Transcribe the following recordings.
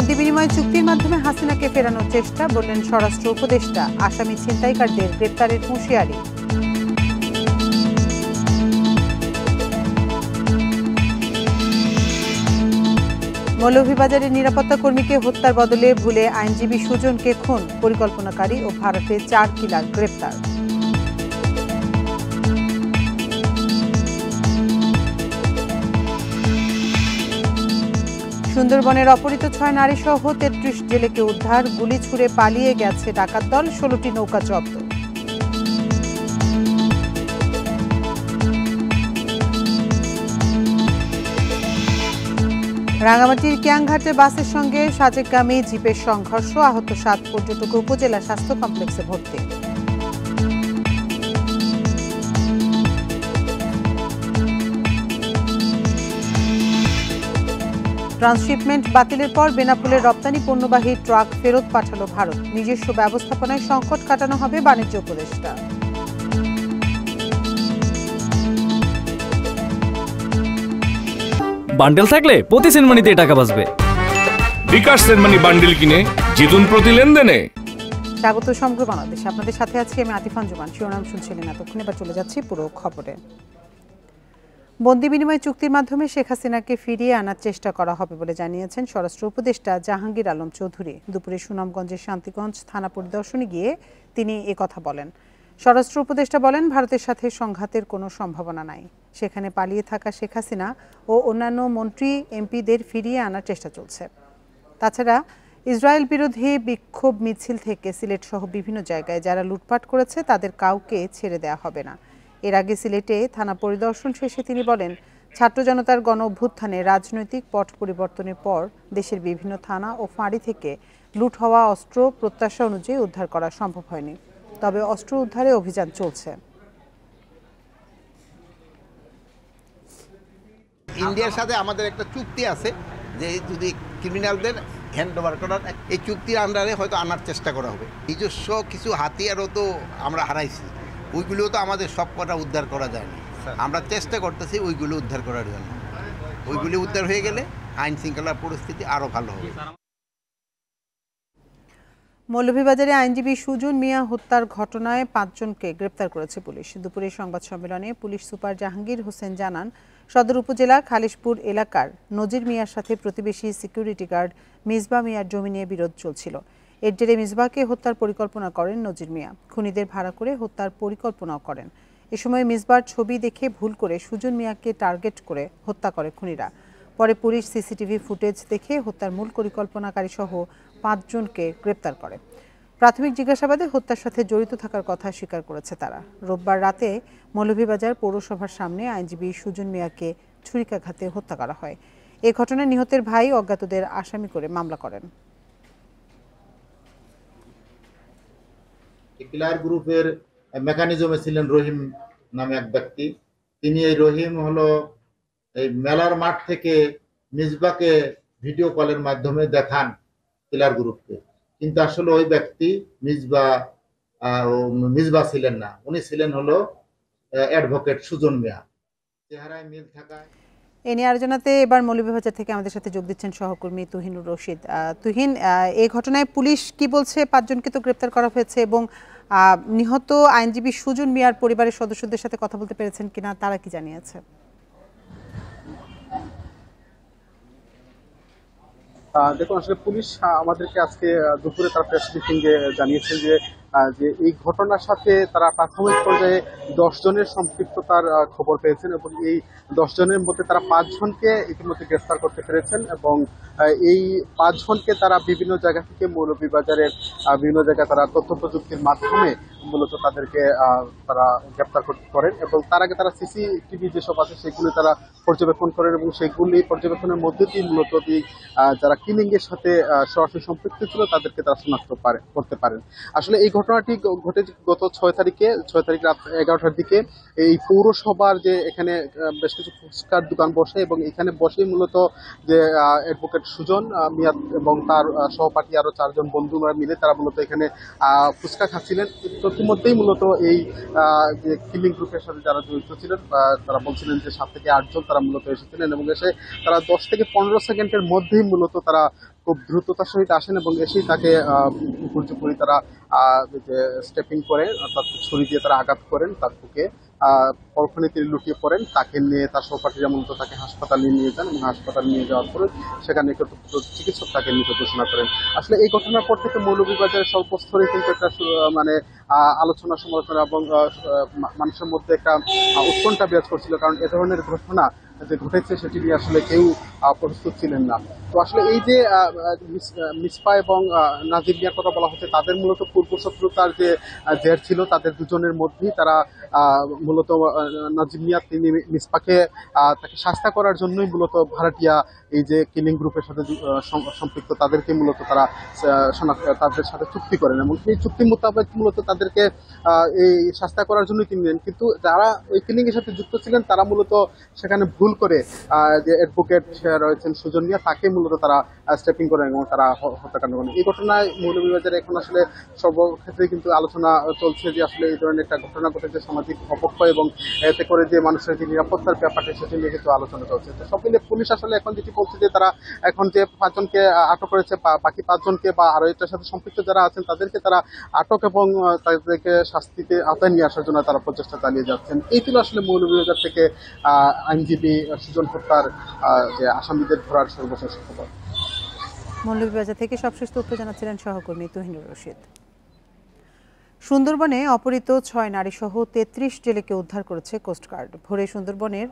বন্দি বিনিময় চুক্তির মাধ্যমে হাসিনাকে ফেরানোর চেষ্টা, বললেন স্বরাষ্ট্র উপদেষ্টা। আসামি ছিনতাইকারদের গ্রেপ্তারের হুঁশিয়ারি। মৌলভীবাজারের নিরাপত্তা কর্মীকে হত্যার বদলে ভুলে আইনজীবী সুজনকে খুন, পরিকল্পনাকারী ও ভারতে 4 কিলার গ্রেপ্তার। সুন্দরবনের অপহৃত 6 নারীসহ 33 জেলেকে উদ্ধার, গুলি ছুড়ে পালিয়ে গেছে ডাকাত দল, 16টি নৌকা জব্দ। রাঙামাটির কিয়াংঘাটে বাসের সঙ্গে সাজেকগামী জিপের সংঘর্ষ, আহত 7 পর্যটক উপজেলা স্বাস্থ্য কমপ্লেক্সে ভর্তি। ট্রান্সশিপমেন্ট বাতিলের পর বেনাপোলের রপ্তানি পণ্যবাহী ট্রাক ফেরত পাঠালো ভারত, নিজস্ব ব্যবস্থাপনায় সংকট কাটানো হবে বাণিজ্য উপদেষ্টা। বান্ডেল থাকলে প্রতি সেনমানিতে টাকা বাঁচবে। বিকাশ সেনমানি বান্ডেল কিনে জিতুন প্রতি লেনদেনে। স্বাগত সমগ্র বাংলাদেশ, আপনাদের সাথে আছি আমি আতিফান জুমান। শিরোনাম শুনছিলেন এতক্ষণ, এবার চলে যাচ্ছি পুরো খবরে। বন্দি বিনিময় চুক্তির মাধ্যমে শেখ হাসিনাকে ফিরিয়ে আনার চেষ্টা করা হবে বলে জানিয়েছেন স্বরাষ্ট্র উপদেষ্টা জাহাঙ্গীর আলম চৌধুরী। দুপুরে সুনামগঞ্জের শান্তিগঞ্জ থানা পরিদর্শনে গিয়ে তিনি কথা বলেন। স্বরাষ্ট্র উপদেষ্টা বলেন, ভারতের সাথে সংঘাতের কোনো সম্ভাবনা নাই। সেখানে পালিয়ে থাকা শেখ হাসিনা ও অন্যান্য মন্ত্রী এমপিদের ফিরিয়ে আনার চেষ্টা চলছে। তাছাড়া ইসরায়েল বিরোধী বিক্ষোভ মিছিল থেকে সিলেট সহ বিভিন্ন জায়গায় যারা লুটপাট করেছে তাদের কাউকে ছেড়ে দেওয়া হবে না। এর আগে সিলেটে থানা পরিদর্শন শেষে তিনি বলেন, ছাত্র জনতার গণ অভ্যুত্থানে রাজনৈতিক পট পরিবর্তনের পর দেশের বিভিন্ন থানা ও ফাঁড়ি থেকে লুট হওয়া অস্ত্র প্রত্যাশা অনুযায়ী উদ্ধার করা সম্ভব হয়নি, তবে অস্ত্র উদ্ধারে অভিযান চলছে। ইন্ডিয়ার সাথে আমাদের একটা চুক্তি আছে যে যদি ক্রিমিনালদের হ্যান্ড ওভার করার, এই চুক্তির আন্ডারে হয়তো আনার চেষ্টা করা হবে। নিজস্ব কিছু হাতিয়ারও তো আমরা হারাইছি, ওইগুলো তো আমাদের সব কটা উদ্ধার করা যায়নি। আমরা চেষ্টা করতেছি ওইগুলো উদ্ধার করার জন্য। ওইগুলো উদ্ধার হয়ে গেলে আইন শৃঙ্খলার পরিস্থিতি আরও ভালো হবে। মৌলভীবাজারে আইনজীবী সুজন মিয়া হত্যার ঘটনায় 5 জনকে গ্রেপ্তার করেছে পুলিশ। দুপুরে সংবাদ সম্মেলনে পুলিশ সুপার জাহাঙ্গীর হোসেন জানান, সদর উপজেলা খালিশপুর এলাকার নজির মিয়ার সাথে প্রতিবেশী সিকিউরিটি গার্ড মিসবা মিয়ার জমি নিয়ে বিরোধ চলছিল। এর জেরে মিসবাকে হত্যার পরিকল্পনা করেন নজির মিয়া। খুনিদের ভাড়া করে হত্যার পরিকল্পনাও করেন। এ সময় মিসবার ছবি দেখে ভুল করে সুজন মিয়াকে টার্গেট করে হত্যা করে খুনিরা। পরে পুলিশ সিসিটিভি ফুটেজ দেখে হত্যার মূল পরিকল্পনাকারী সহ 5 জনকে গ্রেপ্তার করে। প্রাথমিক জিজ্ঞাসাবাদে হত্যার সাথে জড়িত থাকার কথা স্বীকার করেছে তারা। রোববার রাতে মৌলভীবাজার পৌরসভার সামনে আইনজীবী সুজন মিয়াকে ছুরিকাঘাতে হত্যা করা হয়। এ ঘটনায় নিহতের ভাই অজ্ঞাতদের আসামি করে মামলা করেন। কিলার গ্রুপের মেকানিজমে ছিলেন রহিম নামে এক ব্যক্তি। তিনি এই রহিম হলো এই মেলার মাঠ থেকে মিসবাকে ভিডিও কলের মাধ্যমে দেখান কিলার গ্রুপকে, কিন্তু আসলে ওই ব্যক্তি মিসবা ছিলেন না, উনি ছিলেন হলো অ্যাডভোকেট সুজন মিয়া। চেহারায় মিল থাকায় এ নিয়ে আলোচনাতে এবার মৌলভীবাজার থেকে আমাদের সাথে যোগ দিচ্ছেন সহকর্মী তুহিনুর রশিদ। তুহিন, এই ঘটনায় পুলিশ কি বলছে? 5 জনকে তো গ্রেপ্তার করা হয়েছে এবং নিহত আইনজীবী সুজন মিয়ার পরিবারের সদস্যদের সাথে কথা বলতে পেরেছেন কিনা, তারা কি জানিয়েছে? দেখুন, আসলে পুলিশ আমাদেরকে আজকে দুপুরে তার প্রেস ব্রিফিংয়ে জানিয়েছে যে এই ঘটনার সাথে তারা প্রাথমিক পর্যায়ে 10 জনের সম্পৃক্ততার খবর পেয়েছেন এবং এই 10 জনের মধ্যে তারা 5 জনকে ইতিমধ্যে গ্রেফতার করতে পেরেছেন এবং এই 5 জনকে তারা বিভিন্ন জায়গা থেকে মৌলভীবাজারের বিভিন্ন জায়গায় তারা তথ্য প্রযুক্তির মাধ্যমে মূলত তাদেরকে তারা গ্রেফতার করেন এবং তার আগে তারা সিসিটিভি যেসব আছে সেগুলি তারা পর্যবেক্ষণ করেন এবং সেগুলি পর্যবেক্ষণের মধ্যে দিয়ে মূলত যারা কিলিং এর সাথে সরাসরি সম্পৃক্ত ছিল তাদেরকে তারা শনাক্ত করতে পারেন। আসলে এই ঘটনাটি ঘটে গত 6 তারিখ রাত 11টার দিকে এই পৌরসভার যে এখানে বেশ কিছু ফুচকার দোকান বসে এবং এখানে বসেই মূলত যে অ্যাডভোকেট সুজন মিয়া এবং তার সহপাঠী আরো 4 জন বন্ধুরা মিলে তারা মূলত এখানে ফুচকা খাচ্ছিলেন। ইতিমধ্যেই মূলত এই যে কিলিং গ্রুপের সাথে যারা জড়িত ছিলেন তারা বলছিলেন যে 7 থেকে 8 জন তারা মূলত এসেছিলেন এবং এসে তারা 10 থেকে 15 সেকেন্ডের মধ্যেই মূলত তারা খুব দ্রুততার সহিত আসেন এবং এসেই তাকে উপর্যুপরি তারা স্টেপিং করে অর্থাৎ ছুরি দিয়ে তারা আঘাত করেন তার বুকে। পরক্ষণে তিনি লুটিয়ে পড়েন, তাকে নিয়ে তার সহপাঠীরা মূলত তাকে হাসপাতালে নিয়ে যান এবং হাসপাতালে নিয়ে যাওয়ার পরে সেখানে চিকিৎসক তাকে মৃত ঘোষণা করেন। আসলে এই ঘটনার পর থেকে মৌলভীবাজারের সর্বস্তরে কিন্তু একটা মানে আলোচনা সমালোচনা এবং মানুষের মধ্যে একটা উৎকণ্ঠা বিরাজ করছিল, কারণ এ ধরনের ঘটনা যে ঘটেছে সেটি নিয়ে আসলে কেউ প্রস্তুত ছিলেন না। তো আসলে এই যে মিসপা এবং নাজির মিয়ার কথা বলা হচ্ছে, তাদের মূলত পূর্বশত্রুতার যে জের ছিল তাদের দুজনের মধ্যেই। তারা মূলত নাজির মিয়া তিনি মিসপাকে তাকে শাস্তা করার জন্যই মূলত ভাড়াটিয়া এই যে কিলিং গ্রুপের সাথে সম্পৃক্ত তাদেরকে মূলত তারা তাদের সাথে চুক্তি করেন এবং এই চুক্তি মোতাবেক মূলত তাদেরকে এই শাস্তা করার জন্যই তিনি নেন। কিন্তু যারা ওই কিলিং এর সাথে যুক্ত ছিলেন তারা মূলত সেখানে ভুল করে যে অ্যাডভোকেট রয়েছেন সুজন মিয়া, তাকে মূলত তারা স্টেপিং করেন এবং তারা হত্যাকাণ্ড করেন। এই ঘটনায় মৌলভীবাজারে এখন আসলে সর্বক্ষেত্রে কিন্তু আলোচনা চলছে যে আসলে এই ধরনের একটা ঘটনা ঘটেছে, সামাজিক অপক্ষয় এবং এতে করে যে মানুষের যে নিরাপত্তার ব্যাপারটা সেটি নিয়ে কিন্তু আলোচনা চলছে। তো সব মিলে পুলিশ আসলে এখন যেটি বলছে যে তারা এখন যে 5 জনকে আটক করেছে, বাকি 5 জনকে বা আরো এটার সাথে সম্পৃক্ত যারা আছেন তাদেরকে তারা আটক এবং তাদেরকে শাস্তিতে আওতায় নিয়ে আসার জন্য তারা প্রচেষ্টা চালিয়ে যাচ্ছেন। এই ছিল আসলে মৌলভীবাজার থেকে আইনজীবী সুজন হত্যার যে আসামিদের ধরার সর্বশেষ খবর। মৌলভীবাজার থেকে সবশেষ তথ্য জানাচ্ছিলেন সহকর্মী তুহিনুর রশিদ। সুন্দরবনে অপহৃত 6 নারীসহ 33 জেলেকে উদ্ধার করেছে কোস্টগার্ড। ভোরে সুন্দরবনের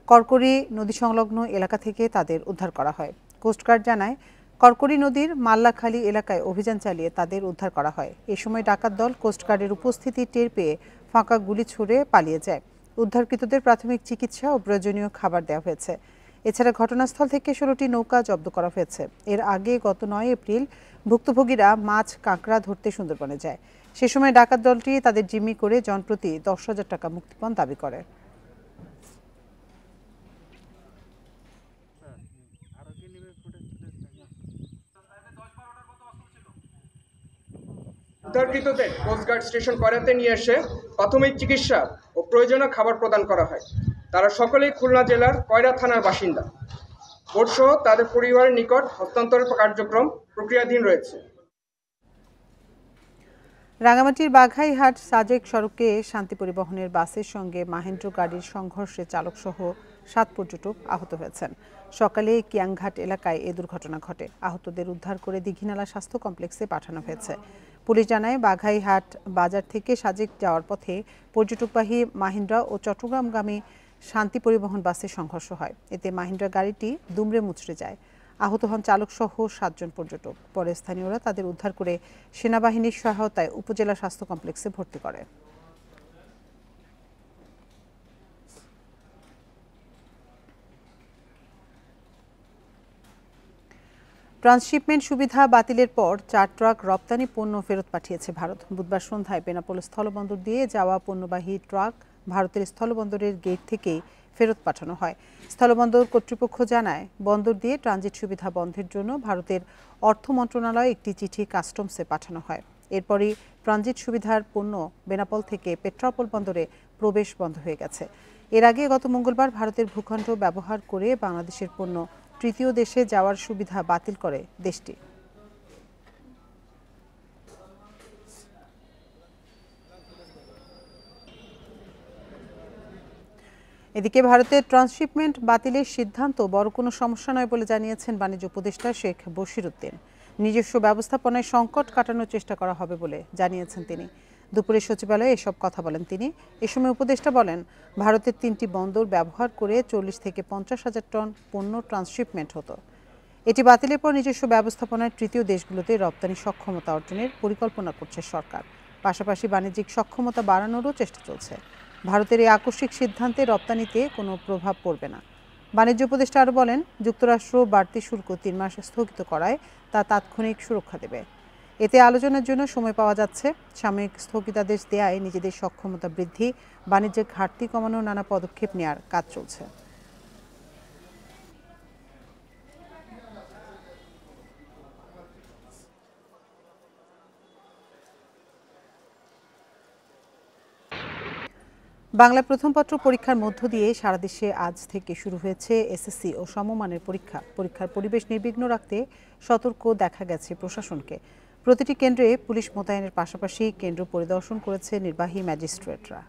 করকরি নদী সংলগ্ন এলাকা থেকে তাদের উদ্ধার করা হয়। কোস্টগার্ড জানায়, করকরি নদীর মাল্লাখালী এলাকায় অভিযান চালিয়ে তাদের উদ্ধার করা হয়। এ সময় ডাকাত দল কোস্টগার্ডের উপস্থিতি টের পেয়ে ফাঁকা গুলি ছুড়ে পালিয়ে যায়। উদ্ধারকৃতদের প্রাথমিক চিকিৎসা ও প্রয়োজনীয় খাবার দেওয়া হয়েছে। এছাড়া ঘটনাস্থল থেকে 16টি নৌকা জব্দ করা হয়েছে। এর আগে গত 9 এপ্রিল ভুক্তভোগীরা মাছ কাঁকড়া ধরতে সুন্দরবনে যায়। সে সময় ডাকাত দলটি তাদের জিম্মি করে জনপ্রতি 10,000 টাকা মুক্তিপণ দাবি করে। উদ্ধারকৃতদের কোস্টগার্ড স্টেশন কয়রাতে নিয়ে এসে প্রাথমিক চিকিৎসা ও প্রয়োজনীয় খাবার প্রদান করা হয়। তারা সকলেই খুলনা জেলার কয়রা থানার বাসিন্দা। বোটসহ তাদের পরিবারের নিকট হস্তান্তরের কার্যক্রম প্রক্রিয়াধীন রয়েছে। রাঙামাটির বাঘাইহাট সাজেক সড়কে শান্তি পরিবহনের বাসের সঙ্গে মাহেন্দ্র গাড়ির সংঘর্ষে চালকসহ 7 পর্যটক আহত হয়েছেন। সকালে কিয়াংঘাট এলাকায় এ দুর্ঘটনা ঘটে। আহতদের উদ্ধার করে দীঘিনালা স্বাস্থ্য কমপ্লেক্সে পাঠানো হয়েছে। পুলিশ জানায়, বাঘাইহাট বাজার থেকে সাজেক যাওয়ার পথে পর্যটকবাহী মাহিন্দ্রা ও চট্টগ্রামগামী শান্তি পরিবহন বাসের সংঘর্ষ হয়। এতে মাহিন্দ্রা গাড়িটি দুমড়ে মুচড়ে যায়। আহত হন চালকসহ 7 জন পর্যটক। পরে স্থানীয়রা তাদের উদ্ধার করে সেনাবাহিনীর সহায়তায় উপজেলা স্বাস্থ্য কমপ্লেক্সে ভর্তি করে। ট্রান্সশিপমেন্ট সুবিধা বাতিলের পর 4 ট্রাক রপ্তানি পণ্য ফেরত পাঠিয়েছে ভারত। বুধবার সন্ধ্যায় বেনাপোল স্থলবন্দর দিয়ে যাওয়া পণ্যবাহী ট্রাক ভারতের স্থলবন্দরের গেট থেকেই ফেরত পাঠানো হয়। স্থলবন্দর কর্তৃপক্ষ জানায়, বন্দর দিয়ে ট্রানজিট সুবিধা বন্ধের জন্য ভারতের অর্থ মন্ত্রণালয়ে একটি চিঠি কাস্টমসে পাঠানো হয়। এরপরই ট্রানজিট সুবিধার পণ্য বেনাপোল থেকে পেট্রাপোল বন্দরে প্রবেশ বন্ধ হয়ে গেছে। এর আগে গত মঙ্গলবার ভারতের ভূখণ্ড ব্যবহার করে বাংলাদেশের পণ্য তৃতীয় দেশে যাওয়ার সুবিধা বাতিল করে দেশটি। এদিকে ভারতের ট্রান্সশিপমেন্ট বাতিলের সিদ্ধান্ত বড় কোনো সমস্যা নয় বলে জানিয়েছেন বাণিজ্য উপদেষ্টা শেখ বশিরউদ্দিন। নিজস্ব ব্যবস্থাপনায় সংকট কাটানোর চেষ্টা করা হবে বলে জানিয়েছেন তিনি। দুপুরে সচিবালয়ে এসব কথা বলেন তিনি। এ সময় উপদেষ্টা বলেন, ভারতের 3টি বন্দর ব্যবহার করে 40 থেকে 50,000 টন পণ্য ট্রান্সশিপমেন্ট হতো। এটি বাতিলের পর নিজস্ব ব্যবস্থাপনায় তৃতীয় দেশগুলোতে রপ্তানি সক্ষমতা অর্জনের পরিকল্পনা করছে সরকার। পাশাপাশি বাণিজ্যিক সক্ষমতা বাড়ানোরও চেষ্টা চলছে। ভারতের এই আকস্মিক সিদ্ধান্তে রপ্তানিতে কোনো প্রভাব পড়বে না। বাণিজ্য উপদেষ্টা আরও বলেন, যুক্তরাষ্ট্র বাড়তি শুল্ক 3 মাস স্থগিত করায় তা তাৎক্ষণিক সুরক্ষা দেবে। এতে আলোচনার জন্য সময় পাওয়া যাচ্ছে। সাময়িক স্থগিতাদেশ দেয়ায় নিজেদের সক্ষমতা বৃদ্ধি, বাণিজ্যিক ঘাটতি কমানোর নানা পদক্ষেপ নেওয়ার কাজ চলছে। বাংলা প্রথম পত্র পরীক্ষার মধ্য দিয়ে সারা দেশে আজ থেকে শুরু হয়েছে এসএসসি ও সমমানের পরীক্ষা। পরীক্ষার পরিবেশ নির্বিঘ্ন রাখতে সতর্ক দেখা গেছে প্রশাসনকে। প্রতিটি কেন্দ্রে পুলিশ মোতায়েনের পাশাপাশি কেন্দ্র পরিদর্শন করেছে নির্বাহী ম্যাজিস্ট্রেটরা।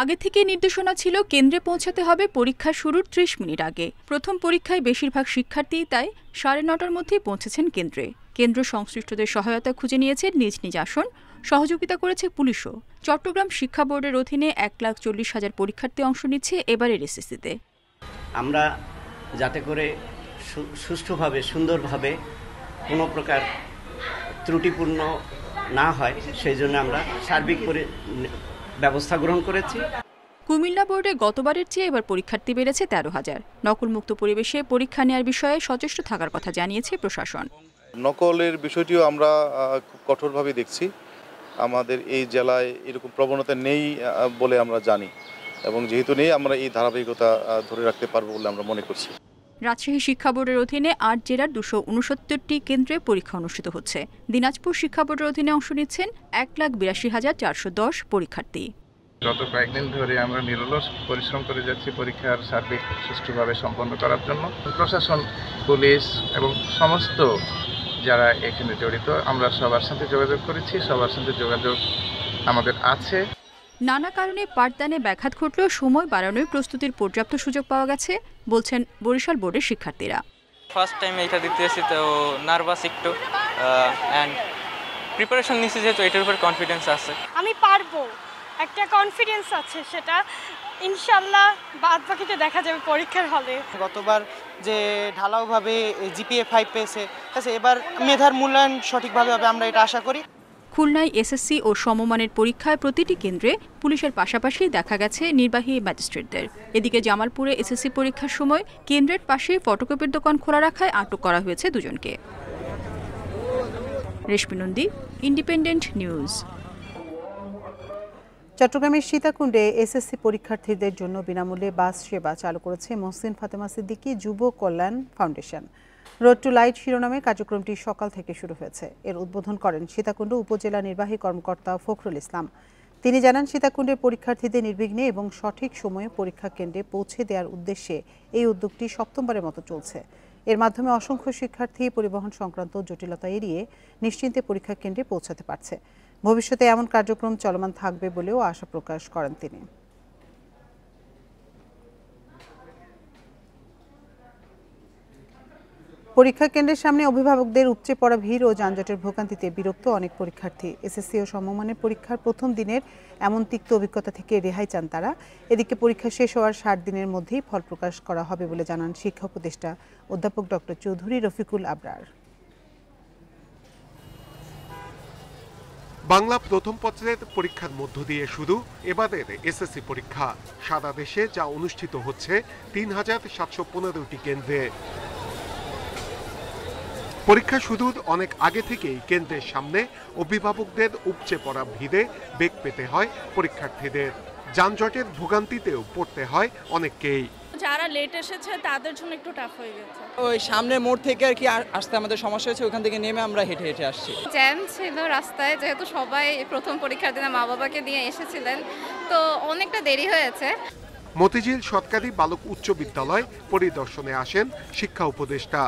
আগে থেকে নির্দেশনা ছিল কেন্দ্রে পৌঁছাতে হবে পরীক্ষা শুরুর ৩০ মিনিট আগে। প্রথম পরীক্ষায় বেশিরভাগ শিক্ষার্থী তাই ৯:৩০ মধ্যেই পৌঁছেছেন কেন্দ্রে। কেন্দ্র সংশ্লিষ্টদের সহায়তা খুঁজে নিয়েছে নিজ নিজ আসন, সহযোগিতা করেছে পুলিশও। চট্টগ্রাম শিক্ষা বোর্ডের অধীনে ১,৪০,০০০ পরীক্ষার্থী অংশ নিচ্ছে এবারের এসএসসিতে। আমরা যাতে করে সুষ্ঠুভাবে সুন্দরভাবে কোনো প্রকার ত্রুটিপূর্ণ না হয় সেই জন্য আমরা সার্বিক ব্যবস্থা গ্রহণ করেছি। কুমিল্লা বোর্ডে গতবারের চেয়ে এবার পরীক্ষার্থী বেড়েছে ১৩,০০০। নকলমুক্ত পরিবেশে পরীক্ষা নেওয়ার বিষয়ে সচেষ্ট থাকার কথা জানিয়েছে প্রশাসন। নকলের বিষয়টিও আমরা খুব কঠোরভাবে দেখছি। আমাদের এই জেলায় এরকম প্রবণতা নেই বলে আমরা জানি, এবং যেহেতু নেই আমরা এই ধারাবাহিকতা ধরে রাখতে পারবো বলে আমরা মনে করছি। রাজশাহী শিক্ষা বোর্ডের অধীনে ৮ জেলার ২৬৯টি কেন্দ্রে পরীক্ষা অনুষ্ঠিত হচ্ছে। দিনাজপুর শিক্ষা বোর্ডের অধীনে অংশ নিচ্ছেন ১,৮২,৪১০ পরীক্ষার্থী। গত কয়েকদিন ধরে আমরা নিরলস পরিশ্রম করে যাচ্ছি পরীক্ষার সার্বিক সুষ্ঠুভাবে সম্পন্ন করার জন্য। প্রশাসন, পুলিশ এবং সমস্ত যারা এখানে জড়িত আমরা সবার সাথে যোগাযোগ করেছি, সবার সাথে যোগাযোগ আমাদের আছে। নানা কারণে পাঠদানে ব্যাঘাত ঘটলেও সময় বাড়ানোর প্রস্তুতির পর্যাপ্ত সুযোগ পাওয়া গেছে বলছেন বরিশাল বোর্ডের শিক্ষার্থীরা। ফার্স্ট টাইম এটা দিতে এসেছি তো নার্ভাস একটু, অ্যান্ড প্রিপারেশন নিচ্ছি যেহেতু এটার উপর কনফিডেন্স আছে। আমি পারবো, একটা কনফিডেন্স আছে, সেটা ইনশাল্লাহ বাদ বাকিতে দেখা যাবে পরীক্ষার হলে। গতবার যে ঢালাওভাবে জিপিএ 5 পেয়েছে, এবার মেধার মূল্যায়ন সঠিকভাবে হবে আমরা এটা আশা করি। খুলনায় এসএসসি ও সমমানের পরীক্ষায় প্রতিটি কেন্দ্রে পুলিশের পাশাপাশি দেখা গেছে নির্বাহী ম্যাজিস্ট্রেটদের। এদিকে জামালপুরে এসএসসি পরীক্ষার সময় কেন্দ্রের পাশে ফটোকপির দোকান খোলা রাখায় আটক করা হয়েছে দুজনকে। রেশমি নন্দী, ইন্ডিপেন্ডেন্ট নিউজ। চট্টগ্রামের সীতাকুণ্ডে এসএসসি পরীক্ষার্থীদের জন্য বিনামূল্যে বাস সেবা চালু করেছে মহসিন ফাতেমা সিদ্দিকী যুব কল্যাণ ফাউন্ডেশন। রোড টু লাইট শিরোনামে কার্যক্রমটি সকাল থেকে শুরু হয়েছে। এর উদ্বোধন করেন সীতাকুণ্ড উপজেলা নির্বাহী কর্মকর্তা ফখরুল ইসলাম। তিনি জানান, সীতাকুণ্ডের পরীক্ষার্থীদের নির্বিঘ্নে এবং সঠিক সময়ে পরীক্ষা কেন্দ্রে পৌঁছে দেওয়ার উদ্দেশ্যে এই উদ্যোগটি সপ্তমবারের মতো চলছে। এর মাধ্যমে অসংখ্য শিক্ষার্থী পরিবহন সংক্রান্ত জটিলতা এড়িয়ে নিশ্চিন্তে পরীক্ষা কেন্দ্রে পৌঁছাতে পারছে। ভবিষ্যতে এমন কার্যক্রম চলমান থাকবে বলেও আশা প্রকাশ করেন তিনি। পরীক্ষা কেন্দ্রের সামনে অভিভাবকদের উপচে পড়া ভিড় ও যানজটের ভোগান্তিতে বিরক্ত অনেক পরীক্ষার্থী। এসএসসি ও সমমানের পরীক্ষার প্রথম দিনের এমন তিক্ত অভিজ্ঞতা থেকে রেহাই চান তারা। এদিকে পরীক্ষা শেষ হওয়ার ৬০ দিনের মধ্যেই ফল প্রকাশ করা হবে বলে জানান শিক্ষা উপদেষ্টা অধ্যাপক ডক্টর চৌধুরী রফিকুল আবরার। বাংলা প্রথম পত্রের পরীক্ষার মধ্য দিয়ে শুরু এবারের এসএসসি পরীক্ষা। সারা দেশে যা অনুষ্ঠিত হচ্ছে ৩,৭১৫টি কেন্দ্রে। পরীক্ষা শুরুর অনেক আগে থেকেই কেন্দ্রের সামনে অভিভাবকদের উপচে পড়া ভিড়ে বেগ পেতে হয় পরীক্ষার্থীদের। যানজটের ভোগান্তিতেও পড়তে হয় অনেককেই। যারা লেট এসেছে তাদের জন্য একটু টাফ হয়ে গেছে। ওই সামনে মোড় থেকে আর কি আসতে আমাদের সমস্যা হয়েছে, ওখান থেকে নেমে আমরা হেঁটে হেঁটে আসছি। জ্যাম ছিল রাস্তায়, যেহেতু সবাই প্রথম পরীক্ষার দিনে মা বাবাকে নিয়ে এসেছিলেন, তো অনেকটা দেরি হয়েছে। মতিঝিল সরকারি বালক উচ্চ বিদ্যালয় পরিদর্শনে আসেন শিক্ষা উপদেষ্টা।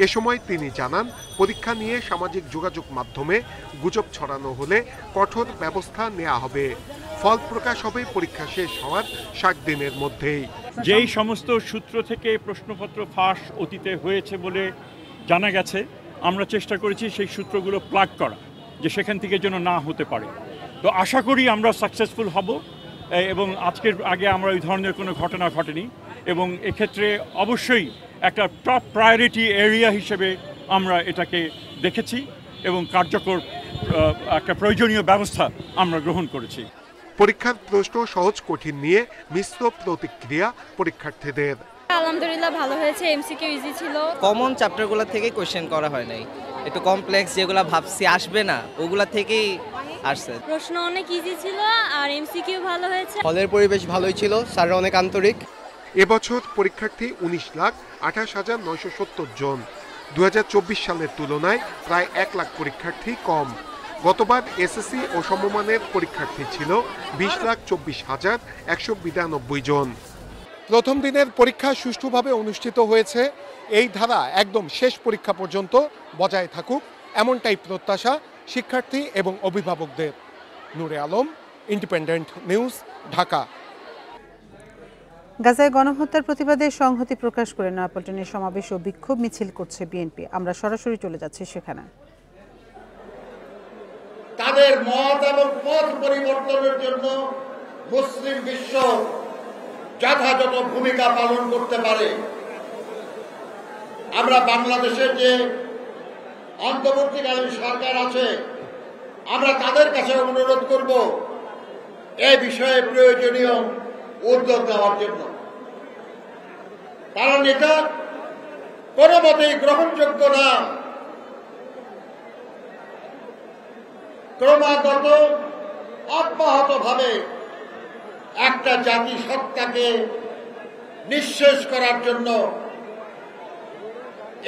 এ সময় তিনি জানান, পরীক্ষা নিয়ে সামাজিক যোগাযোগ মাধ্যমে গুজব ছড়ানো হলে কঠোর ব্যবস্থা নেওয়া হবে। ফল প্রকাশ হবে পরীক্ষা শেষ হওয়ার ৬০ দিনের মধ্যেই। যেই সমস্ত সূত্র থেকে প্রশ্নপত্র ফাঁস অতীতে হয়েছে বলে জানা গেছে, আমরা চেষ্টা করেছি সেই সূত্রগুলো প্লাগ করা, যে সেখান থেকে যেন না হতে পারে। তো আশা করি আমরা সাকসেসফুল হব, এবং আজকের আগে আমরা ওই ধরনের কোনো ঘটনা ঘটেনি, এবং এক্ষেত্রে অবশ্যই একটা টপ প্রায়োরিটি এরিয়া হিসেবে আমরা এটাকে দেখেছি এবং কার্যকর একটা প্রয়োজনীয় ব্যবস্থা আমরা গ্রহণ করেছি। পরীক্ষার প্রশ্ন সহজ কঠিন নিয়ে মিশ্র প্রতিক্রিয়া পরীক্ষার্থীদের। আলহামদুলিল্লাহ ভালো হয়েছে, এমসিকিউ ইজি ছিল। কমন চ্যাপ্টারগুলো থেকে কোশ্চেন করা হয় নাই, একটু কমপ্লেক্স যেগুলো ভাবছি আসবে না ওগুলা থেকেই আসছে। প্রশ্ন অনেক ইজি ছিল আর এমসিকিউ ভালো হয়েছে। হলের পরিবেশ ভালোই ছিল, স্যাররা অনেক আন্তরিক। এবছর পরীক্ষার্থী 19,28,970 জন। 2024 সালের তুলনায় প্রায় 1 লাখ পরীক্ষার্থী কম। গতবার এসএসসি ও সমমানের পরীক্ষার্থী ছিল 20,24,192 জন। প্রথম দিনের পরীক্ষা সুষ্ঠুভাবে অনুষ্ঠিত হয়েছে। এই ধারা একদম শেষ পরীক্ষা পর্যন্ত বজায় থাকুক, এমনটাই প্রত্যাশা শিক্ষার্থী এবং অভিভাবকদের। নূরে আলম, ইন্ডিপেন্ডেন্ট নিউজ, ঢাকা। গাজায় গণহত্যার প্রতিবাদে সংহতি প্রকাশ করে নয়াপল্টনে সমাবেশ ও বিক্ষোভ মিছিল করছে বিএনপি। আমরা সরাসরি চলে যাচ্ছি সেখানে। তাদের মত এবং পথ পরিবর্তনের জন্য মুসলিম বিশ্ব যথাযথ ভূমিকা পালন করতে পারে। আমরা বাংলাদেশের যে অন্তর্বর্তীকালীন সরকার আছে, আমরা তাদের কাছে অনুরোধ করব এই বিষয়ে প্রয়োজনীয় উদ্যোগ নেওয়ার জন্য। কারণ এটা কোনো মতেই গ্রহণযোগ্য না। ক্রমাগত অব্যাহতভাবে একটা জাতিসত্তাকে নিঃশেষ করার জন্য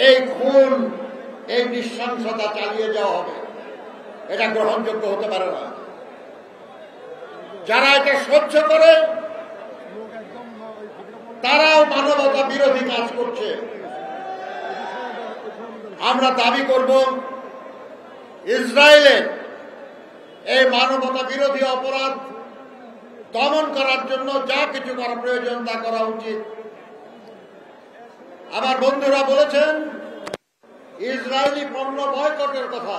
এই খুন, এই নৃশংসতা চালিয়ে যাওয়া হবে, এটা গ্রহণযোগ্য হতে পারে না। যারা এটা সহ্য করে তারাও মানবতা বিরোধী কাজ করছে। আমরা দাবি করব ইসরায়েলের এই মানবতা বিরোধী অপরাধ দমন করার জন্য যা কিছু করা প্রয়োজন তা করা উচিত। আমার বন্ধুরা বলেছেন ইসরায়েলি পণ্য বয়কটের কথা।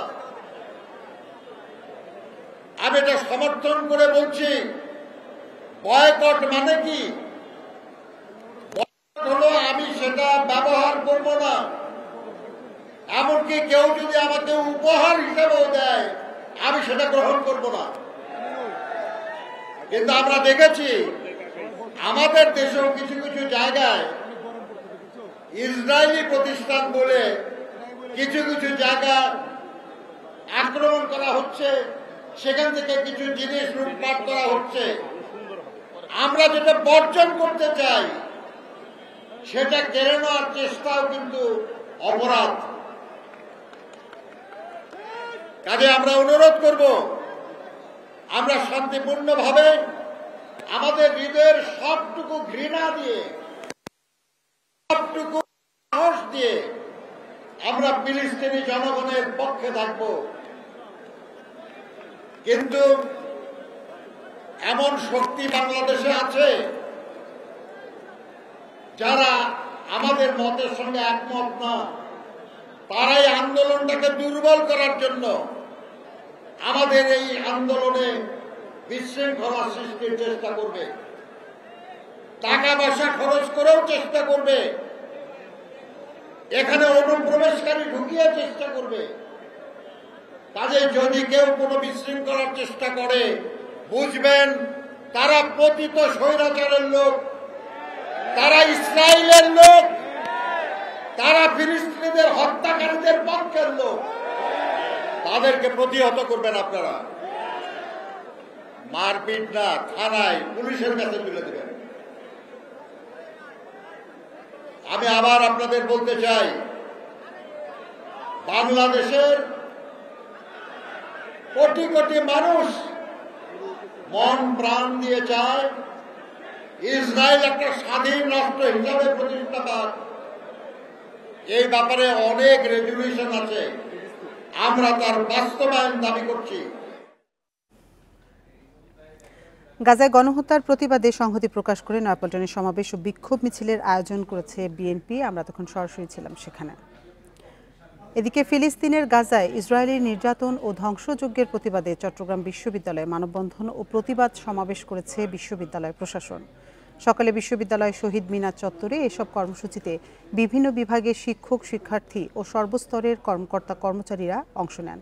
আমি এটা সমর্থন করে বলছি, বয়কট মানে কি? বয়কট হলো আমি সেটা ব্যবহার করব না, এমনকি কেউ যদি আমাকে উপহার হিসেবেও দেয় আমি সেটা গ্রহণ করব না। কিন্তু আমরা দেখেছি আমাদের দেশেও কিছু কিছু জায়গায় ইসরায়েলি প্রতিষ্ঠান বলে কিছু কিছু জায়গা আক্রমণ করা হচ্ছে, সেখান থেকে কিছু জিনিস লুটপাট করা হচ্ছে। আমরা যেটা বর্জন করতে চাই সেটা কেড়ে নেওয়ার চেষ্টাও কিন্তু অপরাধ। কাজে আমরা অনুরোধ করব আমরা শান্তিপূর্ণভাবে আমাদের হৃদয়ের সবটুকু ঘৃণা দিয়ে, সবটুকু সাহস দিয়ে আমরা ফিলিস্তিনি জনগণের পক্ষে থাকব। কিন্তু এমন শক্তি বাংলাদেশে আছে যারা আমাদের মতের সঙ্গে একমত না, তারাই আন্দোলনটাকে দুর্বল করার জন্য আমাদের এই আন্দোলনে বিশৃঙ্খলা সৃষ্টির চেষ্টা করবে, টাকা পয়সা খরচ করেও চেষ্টা করবে, এখানে অনুপ্রবেশকারী ঢুকিয়ে চেষ্টা করবে। কাজে যদি কেউ কোনো বিশৃঙ্খলার চেষ্টা করে বুঝবেন তারা পতিত স্বৈরাচারের লোক, তারা ইসরায়েলের লোক, তারা ফিলিস্তিনিদের হত্যাকারীদের পক্ষের লোক। তাদেরকে প্রতিহত করবেন আপনারা, মারপিট না, থানায় পুলিশের কাছে তুলে দেবেন। আমি আবার আপনাদের বলতে চাই, বাংলাদেশের কোটি কোটি মানুষ মন প্রাণ দিয়ে চায় ইসরায়েল একটা স্বাধীন রাষ্ট্র হিসাবে প্রতিষ্ঠা পাক। এই ব্যাপারে অনেক রেজুলেশন আছে, আমরা তার বাস্তবায়ন দাবি করছি। গাজায় গণহত্যার প্রতিবাদে সংহতি প্রকাশ করে নয়াপল্টনে সমাবেশ ও বিক্ষোভ মিছিলের আয়োজন করেছে বিএনপি। আমরা তখন সরাসরি ছিলাম সেখানে। এদিকে ফিলিস্তিনের গাজায় ইসরায়েলি নির্যাতন ও ধ্বংসযজ্ঞের প্রতিবাদে চট্টগ্রাম বিশ্ববিদ্যালয়ে মানববন্ধন ও প্রতিবাদ সমাবেশ করেছে বিশ্ববিদ্যালয় প্রশাসন। সকালে বিশ্ববিদ্যালয় শহীদ মিনার চত্বরে এসব কর্মসূচিতে বিভিন্ন বিভাগের শিক্ষক, শিক্ষার্থী ও সর্বস্তরের কর্মকর্তা কর্মচারীরা অংশ নেন।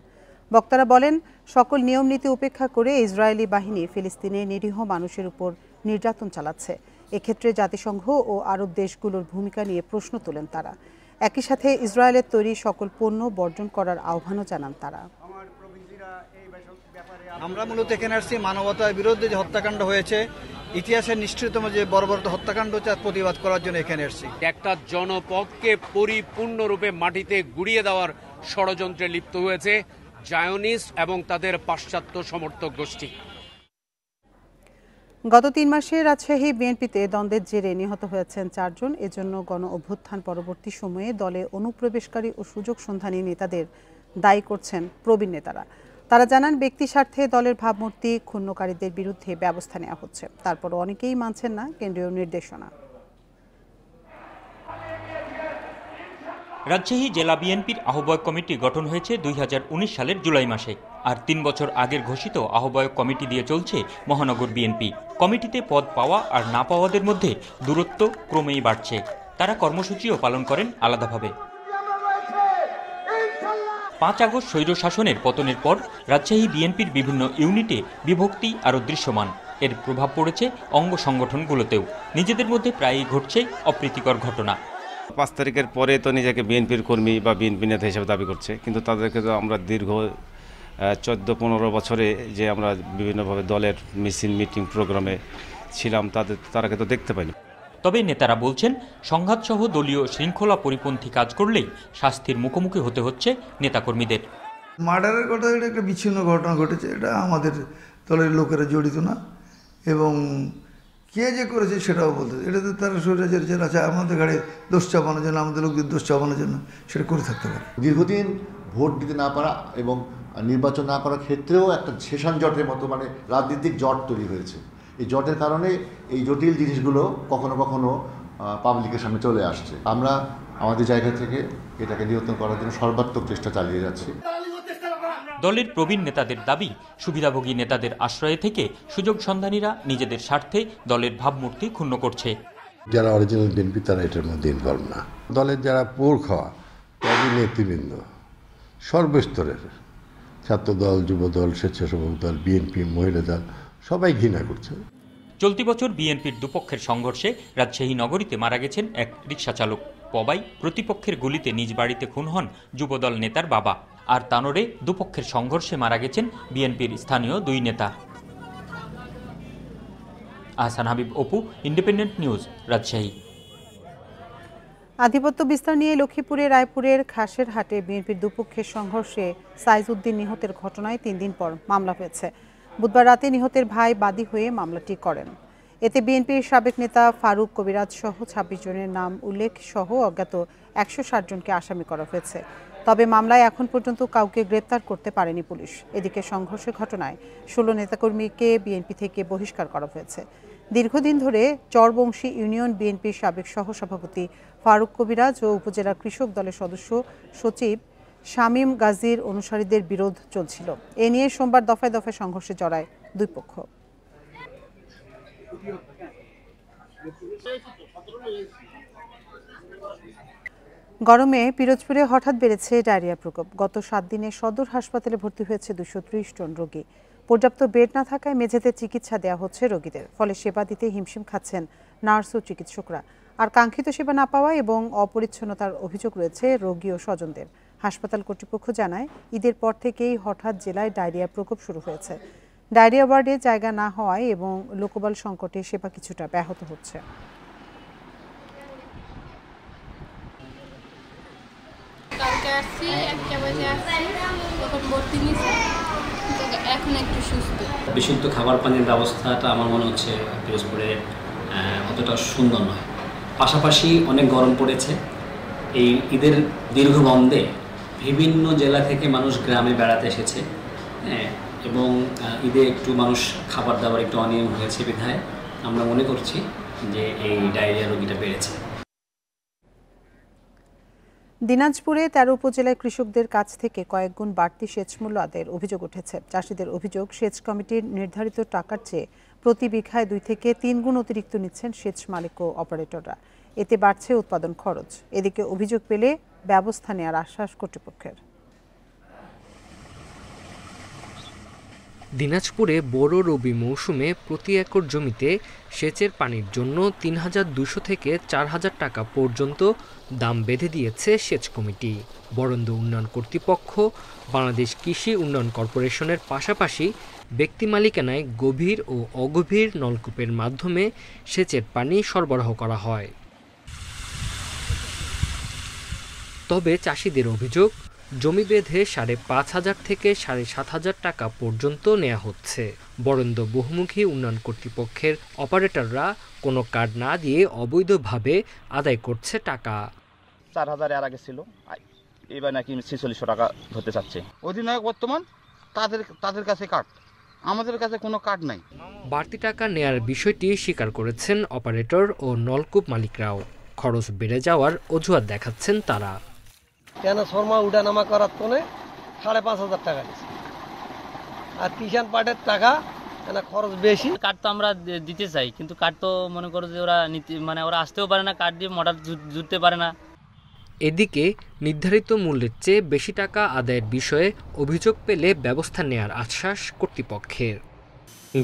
বক্তারা বলেন, সকল নিয়মনীতি উপেক্ষা করে ইসরায়েলি বাহিনী ফিলিস্তিনে নিরীহ মানুষের উপর নির্যাতন চালাচ্ছে। এক্ষেত্রে জাতিসংঘ ও আরব দেশগুলোর ভূমিকা নিয়ে প্রশ্ন তোলেন তারা। একই সাথে ইসরায়েলের তৈরি সকল পণ্য বর্জন করার আহ্বানও জানান তারা। আমরা মূলত এখানে আসছি মানবতার বিরুদ্ধে যে হত্যাকাণ্ড হয়েছে, ইতিহাসের নিষ্ঠুরতম যে বর্বরত হত্যাকাণ্ড তার প্রতিবাদ করার জন্য এখানে আসছি। একটা জনপদকে পরিপূর্ণরূপে মাটিতে গুড়িয়ে দেওয়ার ষড়যন্ত্রে লিপ্ত হয়েছে জায়নিস্ট এবং তাদের পাশ্চাত্য সমর্থক গোষ্ঠী। গত ৩ মাসে রাজশাহী বিএনপিতে দ্বন্দ্বের জেরে নিহত হয়েছেন 4 জন। এজন্য গণ অভ্যুত্থান পরবর্তী সময়ে দলে অনুপ্রবেশকারী ও সুযোগ সন্ধানী নেতাদের দায়ী করছেন প্রবীণ নেতারা। তারা জানান, ব্যক্তি স্বার্থে দলের ভাবমূর্তি ক্ষুণ্ণকারীদের বিরুদ্ধে ব্যবস্থা নেওয়া হচ্ছে। তারপর অনেকেই মানছেন না কেন্দ্রীয় নির্দেশনা। রাজশাহী জেলা বিএনপির আহ্বায়ক কমিটি গঠন হয়েছে 2019 সালের জুলাই মাসে। আর 3 বছর আগের ঘোষিত আহ্বায়ক কমিটি দিয়ে চলছে মহানগর বিএনপি। কমিটিতে পদ পাওয়া আর না পাওয়াদের মধ্যে দূরত্ব ক্রমেই বাড়ছে। তারা কর্মসূচিও পালন করেন আলাদাভাবে। 5 আগস্ট স্বৈরশাসনের পতনের পর রাজশাহী বিএনপির বিভিন্ন ইউনিটে বিভক্তি আরও দৃশ্যমান। এর প্রভাব পড়েছে অঙ্গ সংগঠনগুলোতেও। নিজেদের মধ্যে প্রায়ই ঘটছে অপ্রীতিকর ঘটনা। 5 তারিখের পরে তো নিজেকে বিএনপির কর্মী বা বিএনপি নেতা হিসেবে দাবি করছে, কিন্তু তাদেরকে তো আমরা দীর্ঘ 14-15 বছরে যে আমরা বিভিন্নভাবে দলের মিছিল, মিটিং, প্রোগ্রামে ছিলাম, তারাকে তো দেখতে পাইনি। তবে নেতারা বলছেন, সংঘাতসহ দলীয় শৃঙ্খলা পরিপন্থী কাজ করলেই শাস্তির মুখোমুখি হতে হচ্ছে নেতাকর্মীদের। মার্ডারের কথা, এটা একটা বিচ্ছিন্ন ঘটনা ঘটেছে, এটা আমাদের দলের লোকেরা জড়িত না, এবং কে যে করেছে সেটাও বলতে, এটা তো তারা স্বৈরাচার যারা আছে আমাদের ঘাড়ে দোষ চাপানোর জন্য, আমাদের লোকদের দোষ চাপানোর জন্য সেটা করে থাকতে পারে। দীর্ঘদিন ভোট দিতে না পারা এবং নির্বাচন না করার ক্ষেত্রেও একটা শেষান জটের মতো রাজনৈতিক জট তৈরি হয়েছে। এই জটের কারণে এই জটিল জিনিসগুলো কখনো কখনো পাবলিকের সামনে চলে আসছে। আমরা আমাদের জায়গা থেকে এটাকে নিয়ন্ত্রণ করার জন্য সর্বাত্মক চেষ্টা চালিয়ে যাচ্ছি। দলের প্রবীণ নেতাদের দাবি, সুবিধাভোগী নেতাদের আশ্রয়ে থেকে সুযোগ সন্ধানীরা নিজেদের স্বার্থে দলের ভাবমূর্তি ক্ষুণ্ণ করছে। যারা অরিজিনাল বিএনপি তারা এটার মধ্যে ইনভলভ না। দলের যারা পোর খাওয়া তাদের নেতৃবৃন্দ সর্বস্তরের, ছাত্রদল, যুবদল, স্বেচ্ছাসেবক দল, বিএনপি, মহিলা দল, সবাই ঘৃণা করছে। চলতি বছর বিএনপির দুপক্ষের সংঘর্ষে রাজশাহী নগরীতে মারা গেছেন এক রিকশা চালক। পবাই প্রতিপক্ষের গুলিতে নিজ বাড়িতে খুন হন যুবদল নেতার বাবা। আর তানোরে দুপক্ষের সংঘর্ষে মারা গেছেন বিএনপির স্থানীয় 2 নেতা। Ahsan Habib, Apu, independent news, Rajshahi. আধিপত্য বিস্তার নিয়ে লক্ষ্মীপুরে রায়পুরের খাসের হাটে বিএনপির দুপক্ষের সংঘর্ষে সাইজউদ্দিন নিহতের ঘটনায় 3 দিন পর মামলা হয়েছে। বুধবার রাতে নিহতের ভাই বাদী হয়ে মামলাটি করেন। এতে বিএনপির সাবেক নেতা ফারুক কবিরাজ সহ 26 জনের নাম উল্লেখ সহ অজ্ঞাত 160 জনকে আসামি করা হয়েছে। তবে মামলায় এখন পর্যন্ত কাউকে গ্রেপ্তার করতে পারেনি পুলিশ। এদিকে সংঘর্ষের ঘটনায় 16 নেতাকর্মীকে বিএনপি থেকে বহিষ্কার করা হয়েছে। দীর্ঘদিন ধরে চরবংশী ইউনিয়ন বিএনপির সাবেক সহসভাপতি ফারুক কবিরাজ ও উপজেলা কৃষক দলের সদস্য সচিব শামীম গাজীর অনুসারীদের বিরোধ চলছিল। এ নিয়ে সোমবার দফায় দফায় সংঘর্ষে জড়ায় 2 পক্ষ। গরমে পিরোজপুরে হঠাৎ বেড়েছে ডায়রিয়া প্রকোপ। গত 7 দিনে সদর হাসপাতালে ভর্তি হয়েছে 230 জন রোগী। পর্যাপ্ত বেড না থাকায় মেঝেতে চিকিৎসা দেওয়া হচ্ছে রোগীদের। ফলে সেবা দিতে হিমশিম খাচ্ছেন নার্স ও চিকিৎসকরা। আর কাঙ্ক্ষিত সেবা না পাওয়া এবং অপরিচ্ছন্নতার অভিযোগ রয়েছে রোগী ও স্বজনদের। হাসপাতাল কর্তৃপক্ষ জানায়, ঈদের পর থেকেই হঠাৎ জেলায় ডায়রিয়া প্রকোপ শুরু হয়েছে। ডায়রিয়া ওয়ার্ডে জায়গা না হওয়ায় এবং লোকবল সংকটে সেবা কিছুটা ব্যাহত হচ্ছে। কালকে আসছি, 1টা বাজে আসছি, তখন ভর্তি নিয়েছে, এখন একটু সুস্থ। বিশুদ্ধ খাবার পানির ব্যবস্থাটা আমার মনে হচ্ছে পিরোজপুরে অতটা সুন্দর নয়। পাশাপাশি অনেক গরম পড়েছে। এই ঈদের দীর্ঘ বন্ধে বিভিন্ন জেলা থেকে মানুষ গ্রামে বেড়াতে এসেছে, এবং ঈদে একটু মানুষ খাবার দাবার একটু অনিয়ম হয়েছে বিধায় আমরা মনে করছি যে এই ডায়রিয়া রোগীটা বেড়েছে। দিনাজপুরে 13 উপজেলায় কৃষকদের কাছ থেকে কয়েক গুণ বাড়তি সেচ মূল্য আদায়ের অভিযোগ উঠেছে। চাষিদের অভিযোগ, সেচ কমিটির নির্ধারিত টাকার চেয়ে প্রতি বিঘায় 2 থেকে 3 গুণ অতিরিক্ত নিচ্ছেন সেচ মালিক ও অপারেটররা। এতে বাড়ছে উৎপাদন খরচ। এদিকে অভিযোগ পেলে ব্যবস্থা নেওয়ার আশ্বাস কর্তৃপক্ষের। দিনাজপুরে বড় রবি মৌসুমে প্রতি একর জমিতে সেচের পানির জন্য 3200 থেকে 4000 টাকা পর্যন্ত দাম বেঁধে দিয়েছে সেচ কমিটি। বরেন্দ্র উন্নয়ন কর্তৃপক্ষ, বাংলাদেশ কৃষি উন্নয়ন কর্পোরেশনের পাশাপাশি ব্যক্তি মালিকানায় গভীর ও অগভীর নলকূপের মাধ্যমে সেচের পানি সরবরাহ করা হয়। তবে চাষিদের অভিযোগ, জমি বেঁধে ৫,৫০০ থেকে ৭,৫০০ টাকা পর্যন্ত নেওয়া হচ্ছে। বরেন্দ্র বহুমুখী উন্নয়ন কর্তৃপক্ষের অপারেটররা কোনো কার্ড না দিয়ে অবৈধভাবে আদায় করছে টাকা। ৪,০০০ এর আগে ছিল, এবার নাকি ৪৬০০ টাকা ধরতে চাচ্ছে। অধিনায়ক বর্তমান তাদের কাছে কার্ড, আমাদের কাছে কোনো কার্ড নাই। বাড়তি টাকা নেয়ার বিষয়টি স্বীকার করেছেন অপারেটর ও নলকূপ মালিকরাও। খরচ বেড়ে যাওয়ার অজুহাত দেখাচ্ছেন তারা। কেন শর্মা উঠানামা করার তনে ৫,৫০০ টাকা নিচ্ছে, আর কিষাণ পাটের টাকা খরচ বেশি। কার্ড তো আমরা দিতে চাই, কিন্তু কার্ড তো মনে করো যে ওরা ওরা আসতেও পারে না, কার্ড দিয়ে মোটর জুড়তে পারে না। এদিকে নির্ধারিত মূল্যের চেয়ে বেশি টাকা আদায়ের বিষয়ে অভিযোগ পেলে ব্যবস্থা নেয়ার আশ্বাস কর্তৃপক্ষের।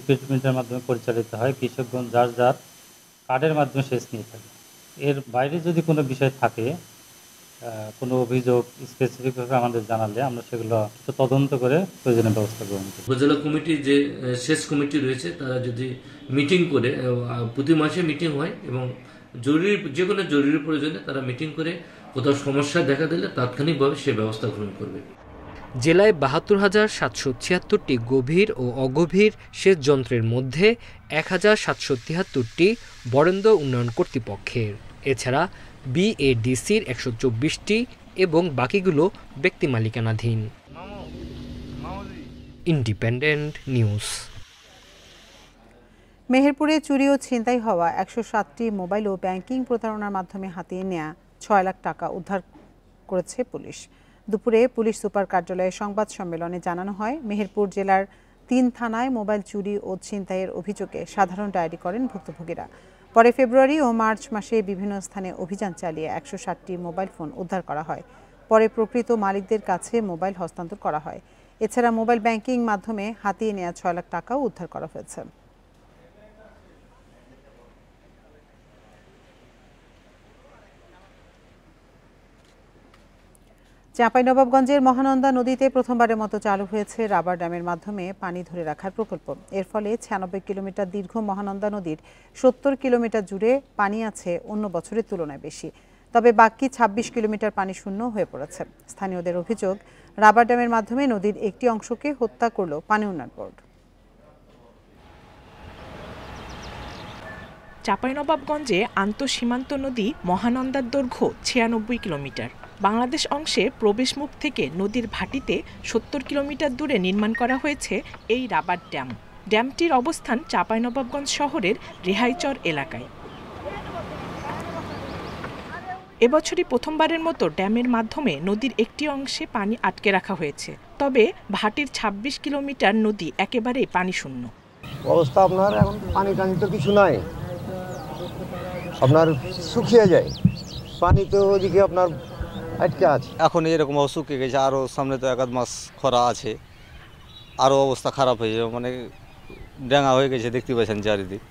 প্রিপেমেন্টের মাধ্যমে পরিচালিত হয়, কৃষকগণ যার যার কার্ডের মাধ্যমে সেচ নিয়ে থাকে। এর বাইরে যদি কোনো বিষয় থাকে, কোনো অভিযোগ স্পেসিফিকভাবে আমাদের জানালে আমরা সেগুলো তদন্ত করে প্রয়োজনীয় ব্যবস্থা গ্রহণ করি। উপজেলা কমিটির যে সেচ কমিটি রয়েছে তারা যদি মিটিং করে, প্রতি মাসে মিটিং হয় এবং যে কোনো জরুরি প্রয়োজনে তারা মিটিং করে কোথাও সমস্যা দেখা দিলে তাৎক্ষণিকভাবে সে ব্যবস্থা গ্রহণ করবে। জেলায় ৭২,৭৭৬টি গভীর ও অগভীর সেচ যন্ত্রের মধ্যে ১,৭৭৩টি বরেন্দ্র উন্নয়ন কর্তৃপক্ষের। এছাড়া বিএডিসির ১২৪টি এবং বাকিগুলো ব্যক্তি মালিকানাধীন। Independent news. মেহেরপুরে চুরি ও ছিনতাই হওয়া ১০৭টি মোবাইল ও ব্যাংকিং প্রতারণার মাধ্যমে হাতিয়ে নেওয়া ৬ লাখ টাকা উদ্ধার করেছে পুলিশ। দুপুরে পুলিশ সুপার কার্যালয়ে সংবাদ সম্মেলনে জানানো হয়, মেহেরপুর জেলার ৩ থানায় মোবাইল চুরি ও ছিনতাইয়ের অভিযোগে সাধারণ ডায়েরি করেন ভুক্তভোগীরা। পরে ফেব্রুয়ারি ও মার্চ মাসে বিভিন্ন স্থানে অভিযান চালিয়ে ১৬০টি মোবাইল ফোন উদ্ধার করা হয়। পরে প্রকৃত মালিকদের কাছে মোবাইল হস্তান্তর করা হয়। এছাড়া মোবাইল ব্যাংকিং মাধ্যমে হাতিয়ে নেওয়া ৬ লাখ টাকাও উদ্ধার করা হয়েছে। চাঁপাইনবাবগঞ্জের মহানন্দা নদীতে প্রথমবারের মতো চালু হয়েছে রাবার ড্যামের মাধ্যমে পানি ধরে রাখার প্রকল্প। এর ফলে ৯৬ কিলোমিটার দীর্ঘ মহানন্দা নদীর ৭০ কিলোমিটার জুড়ে পানি আছে অন্য বছরের তুলনায় বেশি। তবে বাকি ২৬ কিলোমিটার পানি শূন্য হয়ে পড়েছে। স্থানীয়দের অভিযোগ, রাবার ড্যামের মাধ্যমে নদীর একটি অংশকে হত্যা করল পানি উন্নয়ন বোর্ড। চাঁপাইনবাবগঞ্জে আন্তঃসীমান্ত নদী মহানন্দার দৈর্ঘ্য ৯৬ কিলোমিটার। বাংলাদেশ অংশে প্রবেশমুখ থেকে নদীর ভাটিতে ৭০ কিলোমিটার দূরে নির্মাণ করা হয়েছে এই রাবার ড্যাম। ড্যামটির অবস্থান চাঁপাইনবাবগঞ্জ শহরের রেহাইচর এলাকায়। এবছরই প্রথমবারের মতো ড্যামের মাধ্যমে নদীর একটি অংশে পানি আটকে রাখা হয়েছে। তবে ভাটির ২৬ কিলোমিটার নদী একেবারেই পানি শূন্য অবস্থা। আপনার এখন পানি টানি তো কিছু নাই, আপনার শুকিয়ে যায় পানি, তো ওদিকে আপনার আটকে আছে। এখন এরকম শুকিয়ে গেছে, আরও সামনে তো ১ মাস খরা আছে, আরও অবস্থা খারাপ হয়ে যাবে, মানে ডাঙা হয়ে গেছে, দেখতে পাচ্ছেন চারিদিক।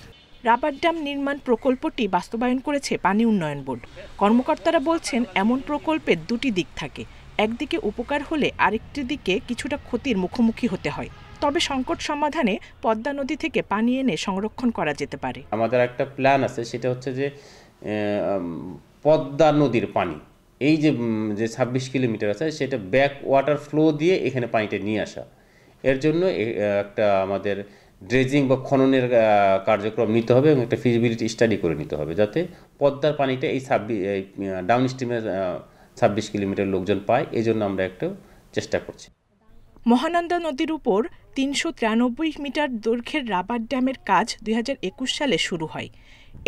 রাবার ড্যাম নির্মাণ প্রকল্পটি বাস্তবায়ন করেছে পানি উন্নয়ন বোর্ড। কর্মকর্তারা বলছেন, এমন প্রকল্পের দুটি দিক থাকে, একদিকে উপকার হলে আরেকটি দিকে কিছুটা ক্ষতির মুখোমুখি হতে হয়। তবে সংকট সমাধানে পদ্মা নদী থেকে পানি এনে সংরক্ষণ করা যেতে পারে। আমাদের একটা প্ল্যান আছে, সেটা হচ্ছে যে পদ্মা নদীর পানি এই যে ২৬ কিলোমিটার আছে সেটা ব্যাক ওয়াটার ফ্লো দিয়ে এখানে পানিটা নিয়ে আসা। এর জন্য একটা আমাদের ড্রেজিং বা খননের কার্যক্রম নিতে হবে এবং একটা ফিজিবিলিটি স্টাডি করে নিতে হবে, যাতে পদ্মার পানিটা এই ডাউন স্ট্রিমের ২৬ কিলোমিটার লোকজন পায়। এই জন্য আমরা একটু চেষ্টা করছি। মহানন্দা নদীর উপর ৩৯৩ মিটার দৈর্ঘ্যের রাবার ড্যামের কাজ ২০২১ সালে শুরু হয়।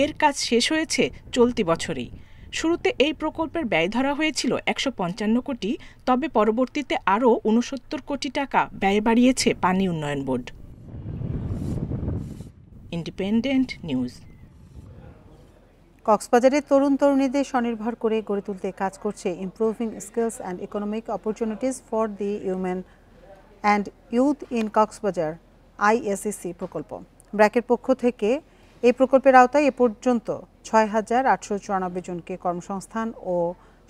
এর কাজ শেষ হয়েছে চলতি বছরেই। শুরুতে এই প্রকল্পের ব্যয় ধরা হয়েছিল ১৫৫ কোটি, তবে পরবর্তীতে আরও ৬৯ কোটি টাকা ব্যয় বাড়িয়েছে পানি উন্নয়ন বোর্ড। Independent news. কক্সবাজারে তরুণ তরুণীদের স্বনির্ভর করে গড়ে তুলতে কাজ করছে improving skills and economic opportunities for the women and youth in Cox's Bazar ISEC প্রকল্প। ব্র্যাকের পক্ষ থেকে এই প্রকল্পের আওতায় এ পর্যন্ত ৬,৮৯৪ জনকে কর্মসংস্থান ও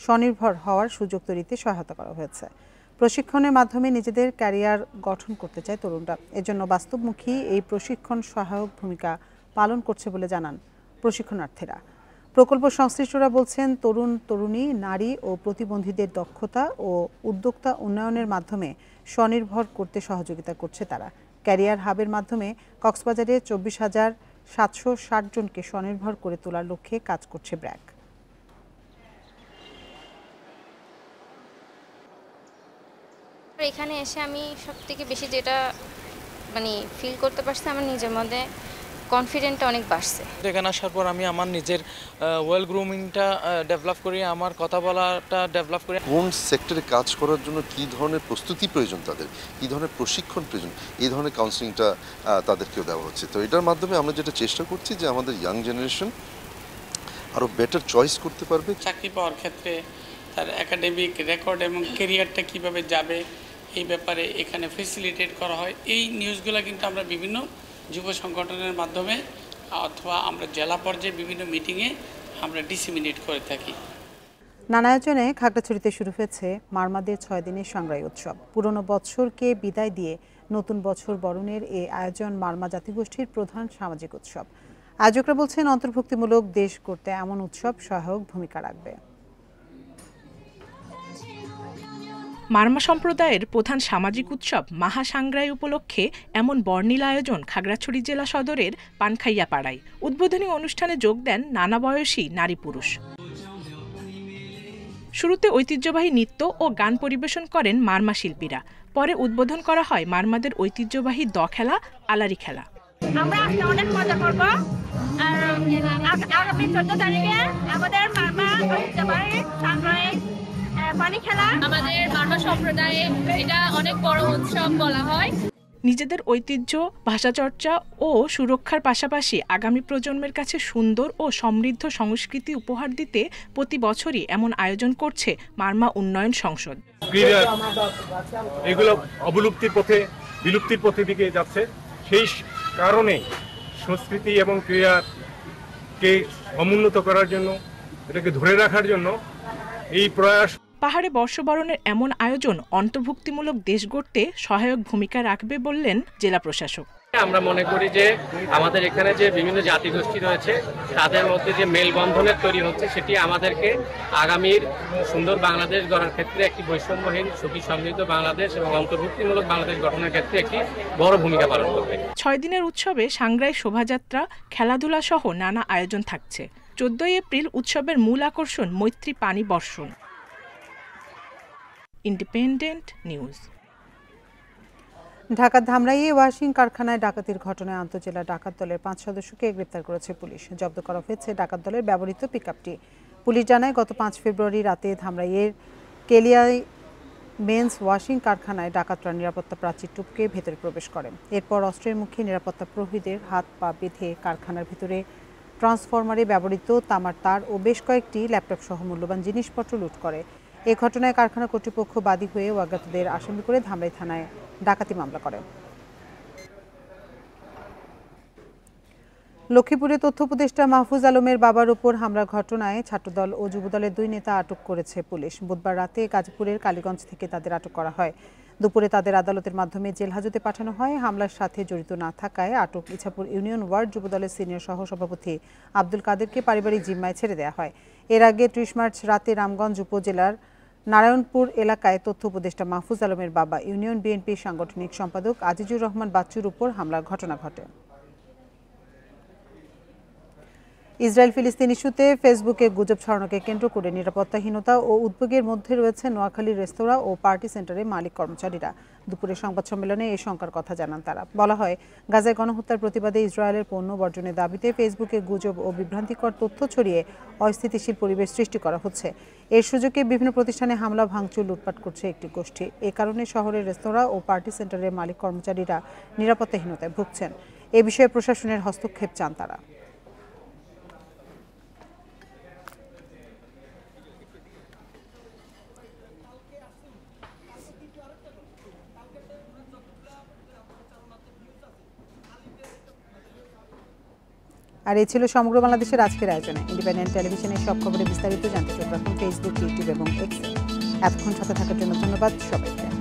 স্বনির্ভর হওয়ার সুযোগ তৈরিতে সহায়তা করা হয়েছে। প্রশিক্ষণের মাধ্যমে নিজেদের ক্যারিয়ার গঠন করতে চায় তরুণরা। এজন্য বাস্তবমুখী এই প্রশিক্ষণ সহায়ক ভূমিকা পালন করছে বলে জানান প্রশিক্ষণার্থীরা। প্রকল্প সংশ্লিষ্টরা বলছেন তরুণ তরুণী নারী ও প্রতিবন্ধীদের দক্ষতা ও উদ্যোক্তা উন্নয়নের মাধ্যমে স্বনির্ভর করতে সহযোগিতা করছে তারা। ক্যারিয়ার হাবের মাধ্যমে কক্সবাজারে 24,760 জনকে স্বনির্ভর করে তোলার লক্ষ্যে কাজ করছে ব্র্যাক। এখানে এসে আমি সবথেকে বেশি যেটা ফিল করতে পারছি, আমার নিজের মধ্যে কনফিডেন্টটা অনেক বাড়ছে। এখানে আসার পর আমি আমার নিজের ওয়েল গ্রুমিংটা ডেভেলপ করি, আমার কথা বলাটা ডেভেলপ করি। কোন সেক্টরে কাজ করার জন্য কী ধরনের প্রস্তুতি প্রয়োজন, তাদের কী ধরনের প্রশিক্ষণ প্রয়োজন, এই ধরনের কাউন্সেলিংটা তাদেরকেও দেওয়া হচ্ছে। তো এটার মাধ্যমে আমরা যেটা চেষ্টা করছি যে আমাদের ইয়াং জেনারেশন আরও বেটার চয়েস করতে পারবে। চাকরি পাওয়ার ক্ষেত্রে তার একাডেমিক রেকর্ড এবং কেরিয়ারটা কিভাবে যাবে এই ব্যাপারে এখানে ফেসিলিটেট করা হয়। এই নিউজগুলো কিন্তু আমরা বিভিন্ন যুব সংগঠনের মাধ্যমে অথবা আমরা জেলা পর্যায়ে বিভিন্ন মিটিংয়ে আমরা ডিসেমিনেট করে থাকি। নানা আয়োজনে খাগড়াছড়িতে শুরু হয়েছে মারমাদের 6 দিনের সংগ্রাহী উৎসব। পুরনো বছরকে বিদায় দিয়ে নতুন বছর বরণের এই আয়োজন মারমা জাতিগোষ্ঠীর প্রধান সামাজিক উৎসব। আয়োজকরা বলছেন অন্তর্ভুক্তিমূলক দেশ করতে এমন উৎসব সহায়ক ভূমিকা রাখবে। মারমা সম্প্রদায়ের প্রধান সামাজিক উৎসব মহাসাংগ্রাহী উপলক্ষে এমন বর্ণিল আয়োজন খাগড়াছড়ি জেলা সদরের পানখাইয়া পাড়ায়। উদ্বোধনী অনুষ্ঠানে যোগ দেন নানা বয়সী নারী পুরুষ। শুরুতে ঐতিহ্যবাহী নৃত্য ও গান পরিবেশন করেন মারমা শিল্পীরা। পরে উদ্বোধন করা হয় মারমাদের ঐতিহ্যবাহী দ খেলা, আলারি খেলা। আমরা আজকে অনেক মজা করব। আর আগামী 14 তারিখে আমাদের মারমা ঐতিহ্যবাহী সংগ্রাহী পানি খেলা। আমাদের মারমা সম্প্রদায়ে এটা অনেক বড় উৎসব বলা হয়। নিজেদের ঐতিহ্য, ভাষাচর্চা ও সুরক্ষার পাশাপাশি আগামী প্রজন্মের কাছে সুন্দর ও সমৃদ্ধ সংস্কৃতি উপহার দিতে প্রতি বছরই এমন আয়োজন করছে মারমা উন্নয়ন সংসদ। এগুলো অবলুপ্তির পথে, বিলুপ্তির পথে দিকে যাচ্ছে। সেই কারণে সংস্কৃতি এবং ক্রীড়াকে সমুন্নত করার জন্য, এটাকে ধরে রাখার জন্য এই প্রয়াস। পাহাড়ে বর্ষবরণের এমন আয়োজন অন্তর্ভুক্তিমূলক দেশ গড়তে সহায়ক ভূমিকা রাখবে বললেন জেলা প্রশাসক। আমরা মনে করি যে আমাদের এখানে যে বিভিন্ন জাতিগোষ্ঠী রয়েছে তাদের মধ্যে যে মেলবন্ধনের তৈরি হচ্ছে, সেটি আমাদেরকে আগামীর সুন্দর বাংলাদেশ গড়ার ক্ষেত্রে একটি বৈষম্যহীন, সুখী সমৃদ্ধ বাংলাদেশ এবং অন্তর্ভুক্তিমূলক বাংলাদেশ গঠনের ক্ষেত্রে একটি বড় ভূমিকা পালন করবে। 6 দিনের উৎসবে সাংগ্রাহী শোভাযাত্রা, খেলাধুলা সহ নানা আয়োজন থাকছে। 14 এপ্রিল উৎসবের মূল আকর্ষণ মৈত্রী পানি বর্ষণ। Independent news. ঢাকার ধামরাইয়ে ওয়াশিং কারখানায় ডাকাতির ঘটনায় আন্তঃজেলা ডাকাত দলের 5 সদস্যকে গ্রেপ্তার করেছে পুলিশ। জব্দ করা হয়েছে ডাকাত দলের ব্যবহৃত পিকআপটি। পুলিশ জানায় গত 5 ফেব্রুয়ারি রাতে ধামরাইয়ের কেলিয়ায় মেন্স ওয়াশিং কারখানায় ডাকাতরা নিরাপত্তা প্রাচীর টপকে ভেতরে প্রবেশ করে। এরপর অস্ত্রের মুখে নিরাপত্তা প্রহরীদের হাত পা বেঁধে কারখানার ভিতরে ট্রান্সফরমারে ব্যবহৃত তামার তার ও বেশ কয়েকটি ল্যাপটপ সহ মূল্যবান জিনিসপত্র লুট করে। এই ঘটনায় কারখানা কর্তৃপক্ষ বাদী হয়ে অজ্ঞাতদের আসামি করে ধামরাই থানায় ডাকাতি মামলা করে। লক্ষ্মীপুরে তথ্য উপদেষ্টা মাহফুজ আলমের বাবার উপর হামলার ঘটনায় ছাত্রদল ও যুবদলের 2 নেতা আটক করেছে পুলিশ। বুধবার রাতে গাজীপুরের কালীগঞ্জ থেকে তাদের আটক করা হয়। দুপুরে তাদের আদালতের মাধ্যমে জেল হাজতে পাঠানো হয়। হামলার সাথে জড়িত না থাকায় আটক ইছাপুর ইউনিয়ন ওয়ার্ড যুবদলের সিনিয়র সহসভাপতি আব্দুল কাদেরকে পারিবারিক জিম্মায় ছেড়ে দেওয়া হয়। এর আগে 30 মার্চ রাতে রামগঞ্জ উপজেলার নারায়ণপুর এলাকায় তথ্য উপদেষ্টা মাহফুজ আলমের বাবা ইউনিয়ন বিএনপির সাংগঠনিক সম্পাদক আজিজুর রহমান বাচ্চুর উপর হামলার ঘটনা ঘটে। ইসরায়েল ফিলিস্তিন ইস্যুতে ফেসবুকে গুজব ছড়ানোকে কেন্দ্র করে নিরাপত্তাহীনতা ও উদ্বেগের মধ্যে রয়েছে নোয়াখালীর রেস্তোরাঁ ও পার্টি সেন্টারের মালিক কর্মচারীরা। দুপুরে সংবাদ সম্মেলনে এই শঙ্কার কথা জানান তারা। বলা হয়, গাজায় গণহত্যার প্রতিবাদে ইসরায়েলের পণ্য বর্জনের দাবিতে ফেসবুকে গুজব ও বিভ্রান্তিকর তথ্য ছড়িয়ে অস্থিতিশীল পরিবেশ সৃষ্টি করা হচ্ছে। এর সুযোগে বিভিন্ন প্রতিষ্ঠানে হামলা, ভাঙচুর, লুটপাট করছে একটি গোষ্ঠী। এ কারণে শহরের রেস্তোরাঁ ও পার্টি সেন্টারের মালিক কর্মচারীরা নিরাপত্তাহীনতায় ভুগছেন। এ বিষয়ে প্রশাসনের হস্তক্ষেপ চান তারা। আর এই ছিল সমগ্র বাংলাদেশের আজকের আয়োজনে। ইন্ডিপেন্ডেন্ট টেলিভিশনের সব খবরে বিস্তারিত জানতে চোখ রাখুন ফেসবুক, ইউটিউব এবং এক্সে। এতক্ষণ সাথে থাকার জন্য ধন্যবাদ সবাইকে।